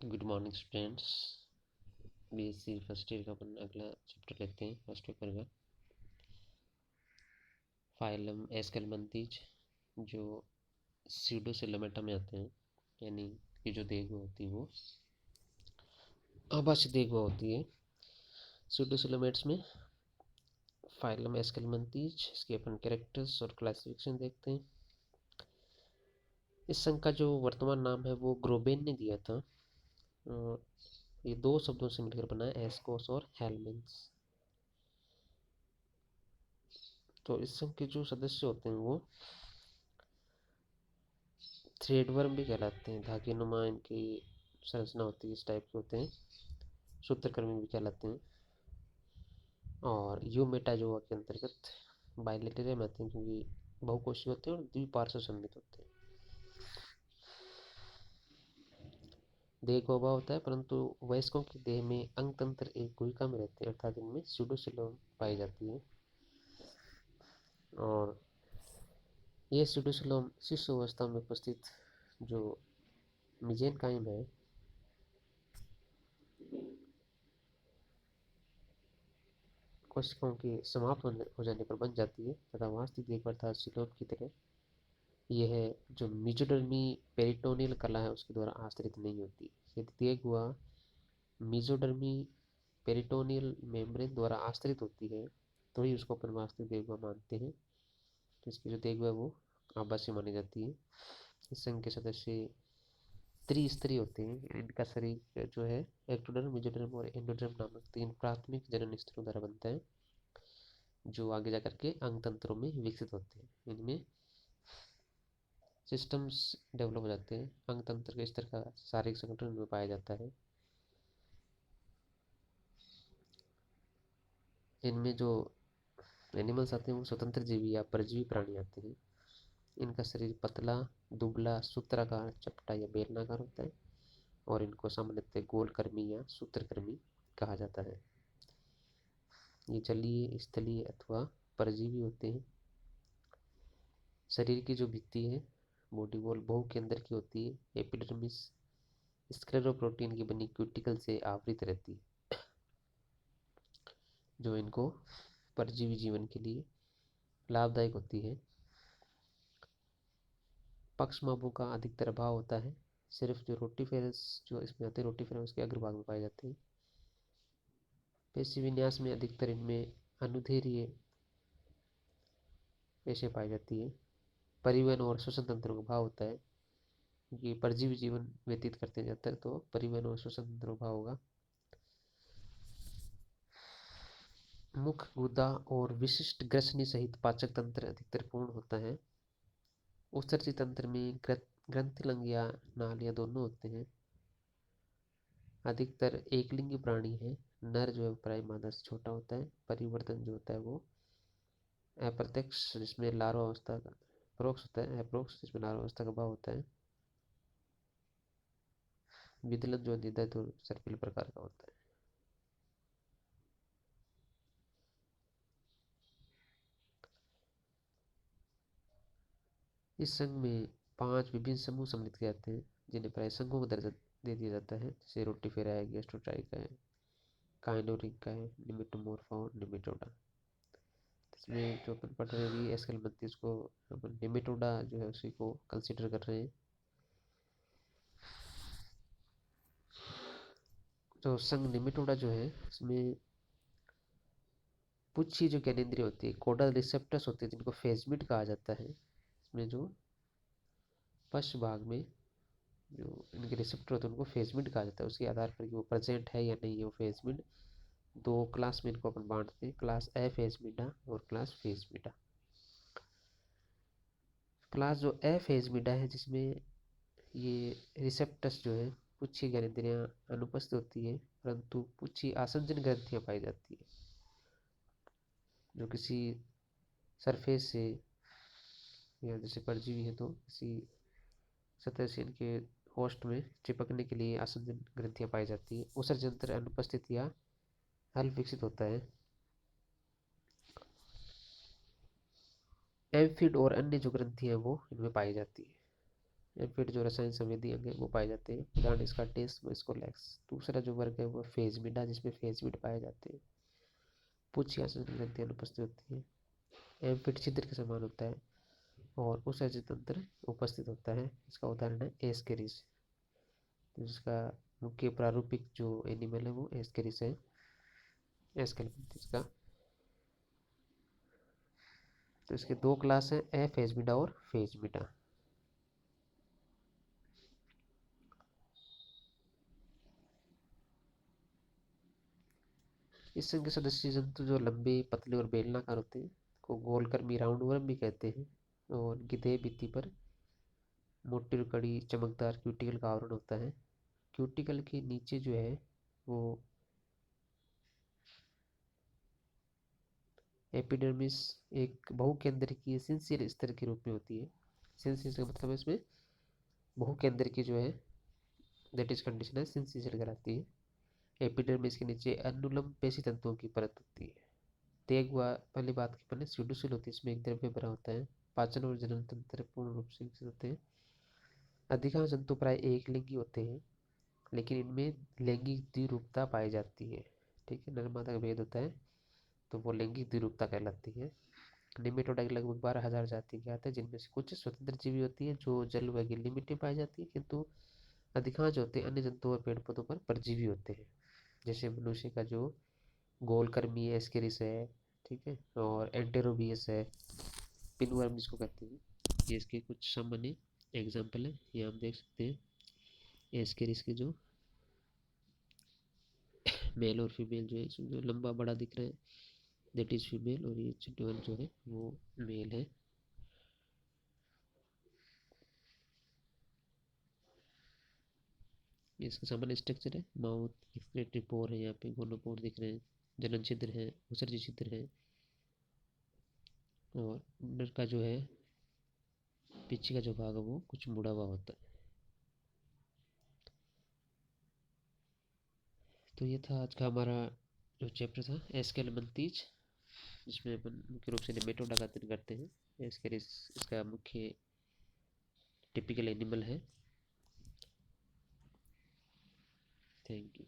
Good morning students. BSc first year का अपन अगला chapter लेते हैं फर्स्ट पेपर का। फाइलम एस्केलमंथीज जो स्यूडोसिलोमेटा में आते हैं, यानी कि जो देखो होती है वो आभासी देखो होती है। स्यूडोसिलोमेट्स में फाइलम एस्केलमंथीज, इसके अपन कैरेक्टर्स और क्लासिफिकेशन देखते हैं। इस संघ का जो वर्तमान नाम है वो ग्रोबेन ने दिया था। और ये दो शब्दों से मिलकर बना है, एस्कोस और हेलमिन्स। तो इस संघ के जो सदस्य होते हैं वो थ्रेडवर्म भी कहलाते हैं। धागे नुमा इनकी संरचना होती है, इस टाइप के होते हैं। सूत्रकृमि भी कहलाते हैं। और यू मेटाजोआ के अंतर्गत बाइलेटरल में आते हैं, क्योंकि बहुकोषीय होते हैं और द्विपार्श्व सममित होते हैं। देह को अभाव होता है, परंतु वयस्कों की देह में अंग तंत्र एक गुहिका में रहते हैं, अर्थात इनमें स्यूडोसिलोम पाई जाती है। और ये स्यूडोसिलोम शिशु अवस्था में उपस्थित जो मिजेनकाइम है, कोशिकाओं के समाप्त हो जाने पर बन जाती है तथा वास्तविक देखभाल अर्थात सिलोम की तरह यह जो मिजोडर्मी पेरिटोनियल कला है उसके द्वारा आश्रित नहीं होती। यदि देख हुआ मिजोडर्मी पेरिटोनियल मेम्ब्रेन द्वारा आश्रित होती है तो ही उसको अपन वास्तविक देखभाल मानते हैं। तो इसकी जो देखभाल वो आभासी मानी जाती है। इस संघ के सदस्य त्रिस्तरीय होते हैं। इनका शरीर जो है एक्टोडर्म, मेजोडर्म और एंडोडर्म नामक तीन प्राथमिक जनन स्तरों द्वारा बनता है, जो आगे जाकर के अंग तंत्रों में विकसित होते हैं। इनमें सिस्टम्स डेवलप हो जाते हैं। अंग तंत्र के स्तर का शारीरिक संगठन में पाया जाता है। इनमें जो एनिमल्स आते हैं वो स्वतंत्र जीवी या परजीवी प्राणी आते हैं। इनका शरीर पतला, दुबला, सूत्राकार, चपटा या बेलनाकार होता है और इनको सामान्यतः गोलकृमि या सूत्रकृमि कहा जाता है। ये जलीय, स्थलीय अथवा परजीवी होते हैं। शरीर की जो भित्ति है बॉडी वॉल बहु के अंदर की होती है। एपिडर्मिस स्क्लेरोप्रोटीन की बनी क्यूटिकल से आवृत रहती है, जो इनको परजीवी जीवन के लिए लाभदायक होती है। पक्षमाभों का अधिकतर अभाव होता है। सिर्फ जो रोटीफेरस जो इसमें आते हैं, रोटीफेरस उसके अग्रभाग में पाए जाते हैं। पेशी विन्यास में अधिकतर इनमें अनुदैर्ध्य पेशें पाई जाती है। परिवहन और श्वसन तंत्र का अभाव होता है, क्योंकि परजीवी जीवन व्यतीत करते हैं जब तक, तो परिवहन और श्वसन तंत्र का अभाव होगा। मुख, गुदा और विशिष्ट ग्रसनी सहित पाचक तंत्र अधिकतर पूर्ण होता है। उत्सर्जी तंत्र में ग्रंथिलंग या नाल या दोनों होते हैं। अधिकतर एकलिंगी प्राणी है। नर जो है प्राय मादा से छोटा होता है। परिवर्तन जो होता है वो अप्रत्यक्ष, जिसमें लार्वा अवस्था का परोक्ष होता है, अप्रोक्ष जिसमें लार्वा अवस्था का भाव होता है। विदलन जो निर्धारित और सर्पिल प्रकार का होता है। इस संघ में 5 विभिन्न समूह सम्मिलित किए जाते हैं, जिन्हें प्राय संघों का दर्जा दे दिया जाता है, जैसे रोटीफेरा है, गैस्ट्रोट्राइका है, काइनोरिका है, निमेटोमोर्फा और निमेटोडा। इसमें जो अपन पढ़ रहे हैं अभी एस्केलमंथीज को, अपन निमेटोडा जो है उसी को कंसिडर कर रहे हैं। तो संघ निमेटोडा जो है इसमें पुच्छी जो ज्ञानेंद्रिय होती है, कोडल रिसेप्टर्स होते हैं, जिनको फेजमिड कहा जाता है। इसमें जो पश्च भाग में जो इनके रिसेप्टर होते हैं उनको फेजमिड कहा जाता है। उसके आधार पर कि वो प्रेजेंट है या नहीं है वो फेजमिड। दो क्लास में इनको अपन बांटते हैं, क्लास ए फेजमिडा और क्लास फेजमिडा। क्लास जो ए फेजमिडा है, जिसमें ये रिसेप्टर्स जो है पुच्छी ज्ञानेंद्रियां अनुपस्थित होती है, परंतु पुच्छी आसंजन ग्रंथियां पाई जाती है, जो किसी सरफेस से या जैसे परजीवी है तो किसी सतह से इनके होस्ट में चिपकने के लिए आसंजन ग्रंथियां पाई जाती है। उत्सर्जन तंत्र अनुपस्थित या अल्प विकसित होता है। एम्फिड और अन्य जो ग्रंथियां वो इनमें पाई जाती है। एम्फिड जो रसायन संवेदी अंग है वो पाए जाते हैं। उदाहरण इसका टेस्ट स्कोलैक्स। दूसरा जो वर्ग है वो फेजमिडा, जिसमें फेजमिड पाए जाते हैं। पुच्छ या संचरण ग्रंथि अनुपस्थित होती है। एम्फिड छिद्र के समान होता है और उत्सर्जित तंत्र उपस्थित होता है। इसका उदाहरण है एस्केरिस, जिसका मुख्य प्रारूपिक जो एनिमल है वो एस्केरिस है, एस्केलेंथिस का। तो इसके दो क्लास हैं, ए फेजमिडा और फेजमिडा। इस संघ के सदस्य जंतु जो लंबे, पतले और बेलनाकार होते हैं को गोलकर्मी राउंड वर्म भी कहते हैं। और इनकी देह भित्ति पर मोटी और कड़ी चमकदार क्यूटिकल का आवरण होता है। क्यूटिकल के नीचे जो है वो एपिडर्मिस एक बहुकेंद्रकीय सिंसियल स्तर के रूप में होती है। सिंसियल का मतलब है इसमें बहुकेंद्रकीय जो है दैट इज कंडीशन है सिंसियल कराती है। एपिडर्मिस के नीचे अनुलंब पेशी तंतुओं की परत होती है। तेग हुआ पहली बात की पहले स्यूडोसिल होती है, इसमें एक द्रव्य भरा होता है। पाचन और जनन तंत्र पूर्ण रूप से विकसित होते हैं। अधिकांश जंतु प्राय एक लिंगी होते हैं, लेकिन इनमें लैंगिक द्विरूपता पाई जाती है। ठीक है, नर मादा का भेद होता है तो वो लैंगिक द्विरूपता कहलाती है। निमेटोडा की लगभग 12,000 जाति ज्ञात है, जिनमें से कुछ स्वतंत्र जीवी होती है जो जल व गीली मिट्टी पाई जाती है, किंतु अधिकांश होते हैं अन्य जंतुओं और पेड़ पौधों पर परजीवी होते हैं। जैसे मनुष्य का जो गोलकर्मी है, एस्केरिस है, ठीक है, और एंटेरोबियस है, पिनवर्म जिसको कहते हैं, ये इसके कुछ सामान्य एग्जाम्पल है। ये हम देख सकते हैं एस्केरिस के जो मेल और फीमेल जो है, इसमें जो लंबा बड़ा दिख रहा है दैट इज फीमेल, और ये छोटे वाला जो है वो मेल है। ये इसका सामान्य स्ट्रक्चर है। माउथ, एक्सक्रेटरी पोर है, यहाँ पे गोनोपोर दिख रहे हैं, जनन छिद्र है, उत्सर्जी छिद्र है, और नर का जो है पीछे का जो भाग है वो कुछ मुड़ा हुआ होता है। तो ये था आज का हमारा जो चैप्टर था एस्केलेमंथीज, जिसमें अपन मुख्य रूप से नेमेटोडा का अध्ययन करते हैं। एस्केरिस इसका मुख्य टिपिकल एनिमल है। Thank you.